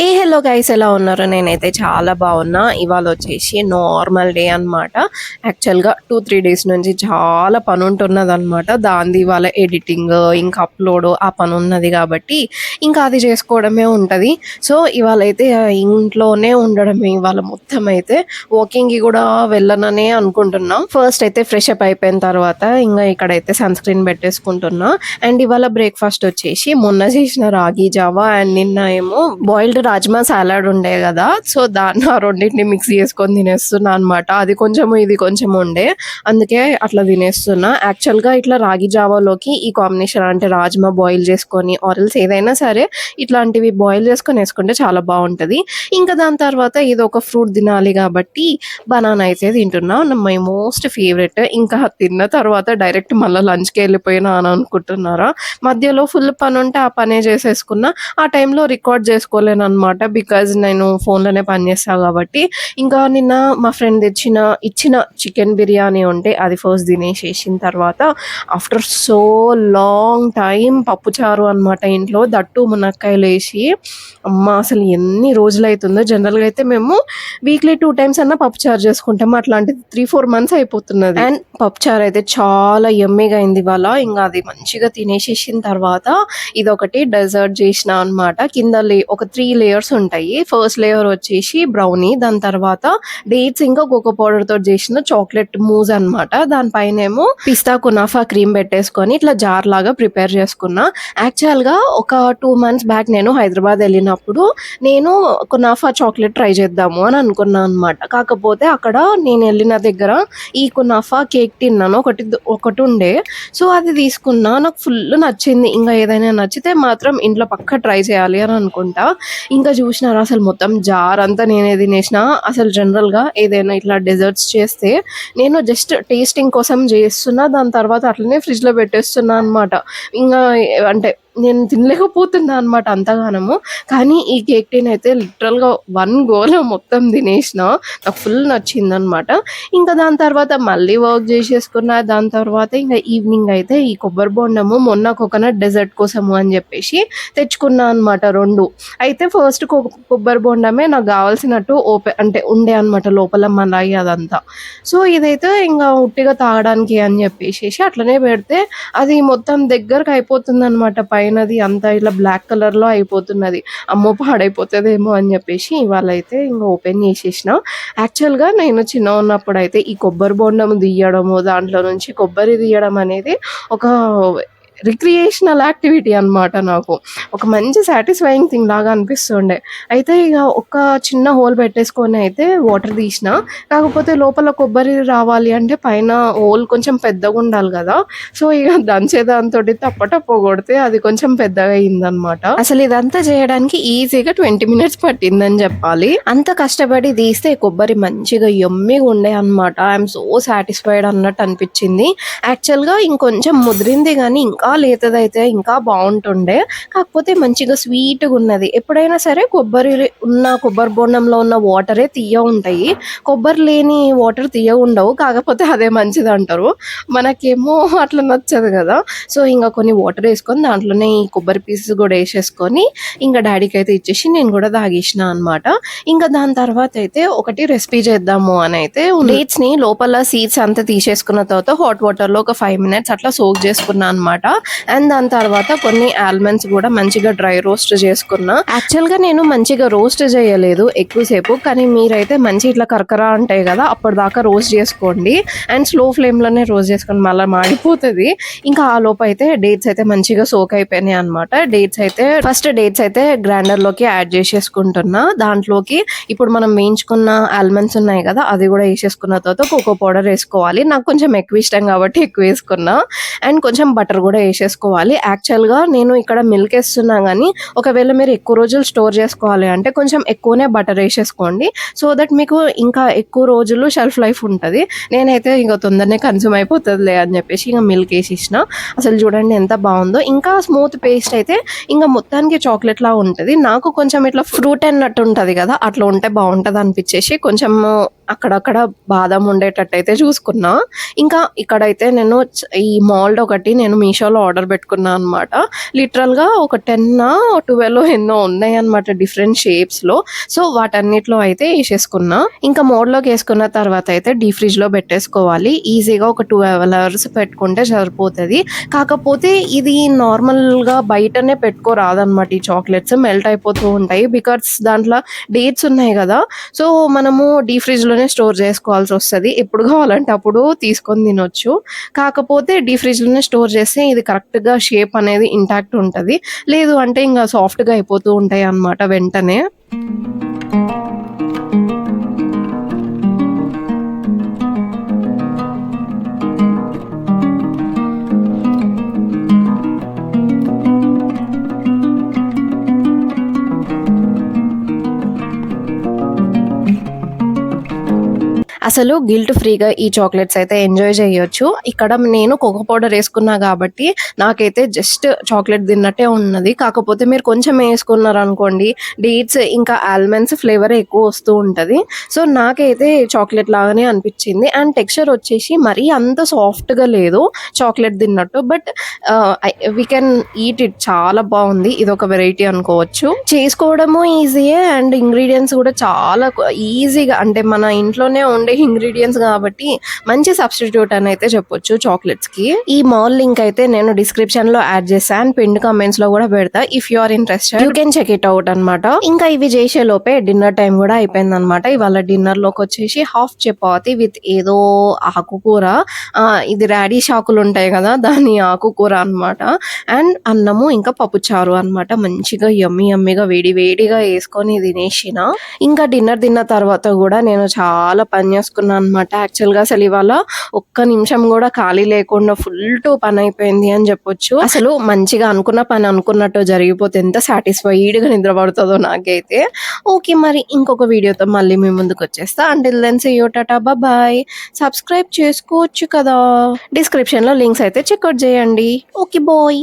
Hello guys, ఎలా ఉన్నారు? నేనైతే చాలా బాగున్నా. ఇవాళ వచ్చేసి నార్మల్ డే అన్నమాట. యాక్చువల్గా 2-3 డేస్ నుంచి చాలా పని ఉంటున్నదన్నమాట. దాంది ఇవాళ ఎడిటింగ్ ఇంకా అప్లోడ్ ఆ పని ఉన్నది కాబట్టి ఇంకా అది చేసుకోవడమే ఉంటుంది. సో ఇవాళ అయితే ఇంట్లోనే ఉండడమే. ఇవాళ మొత్తం అయితే వాకింగ్కి కూడా వెళ్ళననే అనుకుంటున్నా. ఫస్ట్ అయితే ఫ్రెష్ అప్ అయిపోయిన తర్వాత ఇంకా ఇక్కడైతే సన్ స్క్రీన్ పెట్టేసుకుంటున్నా. అండ్ ఇవాళ బ్రేక్ఫాస్ట్ వచ్చేసి మొన్న చేసిన రాగి జావా అండ్ నిన్న ఏమో బాయిల్డ్ రాజ్మా సాలాడ్ ఉండే కదా, సో దాన్ని ఆ రెండింటిని మిక్స్ చేసుకొని తినేస్తున్నా అనమాట. అది కొంచెము ఇది కొంచెం ఉండే, అందుకే అట్లా తినేస్తున్నా. యాక్చువల్గా ఇట్లా రాగి జావాలోకి ఈ కాంబినేషన్ అంటే రాజ్మా బాయిల్ చేసుకొని ఆరల్స్ ఏదైనా సరే ఇట్లాంటివి బాయిల్ చేసుకొని వేసుకుంటే చాలా బాగుంటుంది. ఇంకా దాని తర్వాత ఏదో ఒక ఫ్రూట్ తినాలి కాబట్టి బనానా అయితే తింటున్నా. My most favourite. ఇంకా తిన్న తర్వాత డైరెక్ట్ మళ్ళీ లంచ్కి వెళ్ళిపోయినా అని అనుకుంటున్నారా? మధ్యలో ఫుల్ పని ఉంటే ఆ పనే చేసేసుకున్నా. ఆ టైంలో రికార్డ్ చేసుకోలేను అనమాట, బికాజ్ నేను ఫోన్లోనే పని చేస్తాను కాబట్టి. ఇంకా నిన్న మా ఫ్రెండ్ ఇచ్చిన చికెన్ బిర్యానీ ఉంటే అది ఫస్ట్ తినేసేసిన తర్వాత ఆఫ్టర్ సో లాంగ్ టైం పప్పుచారు అనమాట ఇంట్లో, దట్టు మునక్కాయలు వేసి. అమ్మ అసలు ఎన్ని రోజులు అవుతుందో. జనరల్గా అయితే మేము వీక్లీ 2 times అన్నా పప్పుచారు చేసుకుంటాము, అట్లాంటిది 3-4 months అయిపోతున్నది. అండ్ పప్పుచారు అయితే చాలా యమ్మీగా అయింది ఇవాళ. ఇంకా అది మంచిగా తినేసేసిన తర్వాత ఇదొకటి డెజర్ట్ చేసిన అనమాట. కింద ఒక 3 layers ఉంటాయి. ఫస్ట్ లేయర్ వచ్చేసి బ్రౌనీ, దాని తర్వాత డేట్స్ ఇంకా కోకో పౌడర్ తో చేసిన చాక్లెట్ మూజ్ అనమాట. దానిపైన ఏమో పిస్తా కునాఫా క్రీమ్ పెట్టేసుకొని ఇట్లా జార్ లాగా ప్రిపేర్ చేసుకున్నా. యాక్చువల్ గా ఒక 2 months బ్యాక్ నేను హైదరాబాద్ వెళ్ళినప్పుడు నేను కునాఫా చాక్లెట్ ట్రై చేద్దాము అని అనుకున్నాను అనమాట. కాకపోతే అక్కడ నేను వెళ్ళిన దగ్గర ఈ కునాఫా కేక్ తిన్నాను, ఒకటి ఉండే. సో అది తీసుకున్నా, నాకు ఫుల్ నచ్చింది. ఇంకా ఏదైనా నచ్చితే మాత్రం ఇంట్లో పక్క ట్రై చేయాలి అని అనుకుంటా. ఇంకా చూసినారా అసలు మొత్తం జార్ అంతా నేనే తినేసిన. అసలు జనరల్గా ఏదైనా ఇట్లా డెజర్ట్స్ చేస్తే నేను జస్ట్ టేస్టింగ్ కోసం చేస్తున్నా, దాని తర్వాత అట్లనే ఫ్రిడ్జ్లో పెట్టేస్తున్నా అనమాట. ఇంకా అంటే నేను తినలేకపోతున్నా అనమాట అంతగానము. కానీ ఈ కేక్ టీన్ అయితే లిటరల్గా 1 goలో మొత్తం తినేసిన. నాకు ఫుల్ నచ్చింది అనమాట. ఇంకా దాని తర్వాత మళ్ళీ వర్క్ చేసేసుకున్నా. దాని తర్వాత ఇంకా ఈవినింగ్ అయితే ఈ కొబ్బరి బొండము మొన్న కోకోనట్ డెజర్ట్ కోసము అని చెప్పేసి తెచ్చుకున్నా అనమాట 2. అయితే ఫస్ట్ కొబ్బరి బొండమే నాకు కావాల్సినట్టు అంటే ఉండే అనమాట లోపల మలాయి అదంతా. సో ఇదైతే ఇంకా ఉట్టిగా తాగడానికి అని చెప్పేసి అట్లనే పెడితే అది మొత్తం దగ్గరకు అయిపోతుంది అనమాట. పైనది అంతా ఇలా బ్లాక్ కలర్లో అయిపోతున్నది. అమ్మో పాడైపోతుందేమో అని చెప్పేసి ఇవాళ అయితే ఇంకా ఓపెన్ చేసేసిన. యాక్చువల్గా నేను చిన్న ఉన్నప్పుడు అయితే ఈ కొబ్బరి బొండం తీయడము, దాంట్లో నుంచి కొబ్బరి తీయడం అనేది ఒక రిక్రియేషనల్ యాక్టివిటీ అనమాట. నాకు ఒక మంచి సాటిస్ఫైయింగ్ థింగ్ లాగా అనిపిస్తుండే. అయితే ఇక ఒక చిన్న హోల్ పెట్టేసుకొని అయితే వాటర్ తీసిన. కాకపోతే లోపల కొబ్బరి రావాలి అంటే పైన హోల్ కొంచెం పెద్దగా ఉండాలి కదా. సో ఇక దంచే దాంతో తప్ప కొడితే అది కొంచెం పెద్దగా అయిందనమాట. అసలు ఇదంతా చేయడానికి ఈజీగా 20 minutes పట్టిందని చెప్పాలి. అంత కష్టపడి తీస్తే కొబ్బరి మంచిగా యమ్మీగా ఉండే అనమాట. ఐఎమ్ సో సాటిస్ఫైడ్ అన్నట్టు అనిపించింది. యాక్చువల్గా ఇంకొంచెం ముదిరింది కానీ ఇంకా లేతదైతే ఇంకా బాగుంటుండే. కాకపోతే మంచిగా స్వీట్గా ఉన్నది. ఎప్పుడైనా సరే కొబ్బరి బొండంలో ఉన్న వాటరే తీయ ఉంటాయి, కొబ్బరి లేని వాటర్ తీయ ఉండవు. కాకపోతే అదే మంచిది అంటారు, మనకేమో అట్లా నచ్చదు కదా. సో ఇంకా కొన్ని వాటర్ వేసుకొని దాంట్లోనే ఈ కొబ్బరి పీసెస్ కూడా వేసేసుకొని ఇంకా డాడీకి అయితే ఇచ్చేసి నేను కూడా తాగేసిన అనమాట. ఇంకా దాని తర్వాత అయితే ఒకటి రెసిపీ చేద్దాము అని అయితే డేట్స్ ని లోపల సీడ్స్ అంతా తీసేసుకున్న తర్వాత హాట్ వాటర్ లో ఒక 5 minutes అట్లా సోక్ చేసుకున్నా అనమాట. అండ్ దాని తర్వాత కొన్ని ఆల్మండ్స్ కూడా మంచిగా డ్రై రోస్ట్ చేసుకున్నా. యాక్చువల్ గా నేను మంచిగా రోస్ట్ చేయలేదు ఎక్కువసేపు, కానీ మీరైతే మంచి ఇట్లా కరకరా ఉంటాయి కదా అప్పటిదాకా రోస్ట్ చేసుకోండి. అండ్ స్లో ఫ్లేమ్ లోనే రోస్ట్ చేసుకోండి, మళ్ళీ మాడిపోతుంది. ఇంకా ఆ లోపు అయితే డేట్స్ అయితే మంచిగా సోక్ అయిపోయినాయి అనమాట. డేట్స్ అయితే గ్రైండర్ లోకి యాడ్ చేసేసుకుంటున్నా. దాంట్లోకి ఇప్పుడు మనం వేయించుకున్న ఆల్మండ్స్ ఉన్నాయి కదా అది కూడా వేసేసుకున్న తర్వాత కోకో పౌడర్ వేసుకోవాలి. నాకు కొంచెం ఎక్కువ ఇష్టం కాబట్టి ఎక్కువ వేసుకున్నా. అండ్ కొంచెం బటర్ కూడా వేసేసుకోవాలి. యాక్చువల్గా నేను ఇక్కడ మిల్క్ వేస్తున్నా, కానీ ఒకవేళ మీరు ఎక్కువ రోజులు స్టోర్ చేసుకోవాలి అంటే కొంచెం ఎక్కువనే బటర్ వేసేసుకోండి, సో దట్ మీకు ఇంకా ఎక్కువ రోజులు షెల్ఫ్ లైఫ్ ఉంటుంది. నేనైతే ఇంకా తొందరనే కన్స్యూమ్ అయిపోతుందిలే అని చెప్పేసి ఇంకా మిల్క్ వేసేసిన. అసలు చూడండి ఎంత బాగుందో. ఇంకా స్మూత్ పేస్ట్ అయితే ఇంకా మొత్తానికి చాక్లెట్ లా ఉంటుంది. నాకు కొంచెం ఇట్లా ఫ్రూట్ అన్నట్టు ఉంటుంది కదా, అట్లా ఉంటే బాగుంటుంది అనిపించేసి కొంచెం అక్కడక్కడ బాదం ఉండేటట్టయితే చూసుకున్నా. ఇంకా ఇక్కడైతే నేను ఈ మోల్డ్ ఒకటి నేను మీషోలో ఆర్డర్ పెట్టుకున్నా అనమాట. లిటరల్‌గా ఒక 12 ఎన్నో ఉన్నాయన్నమాట డిఫరెంట్ షేప్స్‌లో. సో, వాటన్నిటిలో అయితే ఏసేసుకున్నా. ఇంకా మోల్డ్‌లోకి ఏసుకున్న తర్వాత అయితే డీప్ ఫ్రిడ్జ్‌లో పెట్టేసుకోవాలి. ఈజీగా ఒక 12 అవర్స్ పెట్టుకుంటే సరిపోతది. కాకపోతే ఇది నార్మల్‌గా బయటనే పెట్టుకోరాదనమాట ఈ చాక్లెట్స్. మెల్ట్ అయిపోతూ ఉంటాయి. బికాజ్ దాంట్లో డేట్స్ ఉన్నాయి గదా! సో, మనము డీప్ ఫ్రిడ్జ్‌లోనే స్టోర్ చేసుకోవాల్సొస్తది. ఎప్పుడు కావాలంటే అప్పుడు తీసుకొని తినొచ్చు. కాకపోతే డీప్ ఫ్రిడ్జ్‌లోనే స్టోర్ చేస్తే ఇది కరెక్ట్‌గా షేప్ అనేది ఇంటాక్ట్ ఉంటది. లేదు అంటే ఇంగ సాఫ్ట్‌గా అయిపోతూ ఉంటాయన్నమాట వెంటనే. అసలు గిల్ట్ ఫ్రీగా ఈ చాక్లెట్స్ అయితే ఎంజాయ్ చేయొచ్చు. ఇక్కడ నేను కోకో పౌడర్ ఏసుకున్నా గాబట్టి నాకైతే జస్ట్ చాక్లెట్ తిన్నట్టే ఉన్నది. కాకపోతే మీరు కొంచెం ఏసుకున్నారనుకోండి డేట్స్ ఇంకా ఆల్మండ్స్ ఫ్లేవరే ఎక్కువ వస్తూ ఉంటది. సో, నాకైతే చాక్లెట్ లాగానే అనిపిచ్చింది. అండ్ టెక్స్చర్ వచ్చేసి మరీ అంత సాఫ్ట్‌గా లేదు చాక్లెట్ తిన్నట్టు. But we can eat it చాలా బావుంది. ఇదొక వెరైటీ అనుకోవచ్చు. చేసుకోవడము ఈజీయే అండ్ ఇంగ్రీడియెంట్స్ కూడా చాలా ఈజీగా అంటే మన ఇంట్లోనే ఉండే ఇంగ్రీడియెంట్స్ కాబట్టి మంచి సబ్స్టిట్యూట్ అని అయితే చెప్పొచ్చు చాక్లెట్స్ కి. ఈ మాల్ లింక్ అయితే నేను డిస్క్రిప్షన్ లో యాడ్ చేస్తాను అండ్ పిన్ కామెంట్స్ లో కూడా పెడతా. If you are interested you can check it out అనమాట. ఇంకా ఇవి చేసే లోపే డిన్నర్ టైం కూడా అయిపోయింది అనమాట. ఇవాళ డిన్నర్ లోకి వచ్చేసి హాఫ్ చపాతి విత్ ఏదో ఆకుకూర, ఇది రాడిష్ ఆకులు ఉంటాయి కదా దాని ఆకుకూర అనమాట. అండ్ అన్నము ఇంకా పప్పుచారు అనమాట. మంచిగా యమ్మీగా వేడి వేడిగా వేసుకొని తినేసిన. ఇంకా డిన్నర్ తిన్న తర్వాత కూడా నేను చాలా పని చేసుకున్నా అనమాట. యాక్చువల్‌గా అసలు ఇవాళ ఒక్క నిమిషం కూడా ఖాళీ లేకుండా ఫుల్ టు పని అయిపోయింది అని చెప్పొచ్చు. అసలు మంచిగా అనుకున్న పని అనుకున్నట్టు జరిగిపోతే ఎంత సాటిస్ఫైడ్‌గా నిద్ర పడుతుందో నాకైతే. ఓకే, మరి ఇంకొక వీడియోతో మళ్ళీ మీ ముందుకు వచ్చేస్తా. Until then see you, tata, bye. Subscribe చేసుకోవచ్చు కదా. డిస్క్రిప్షన్‌లో లింక్స్ అయితే చెక్అవుట్ చేయండి. Okay bye.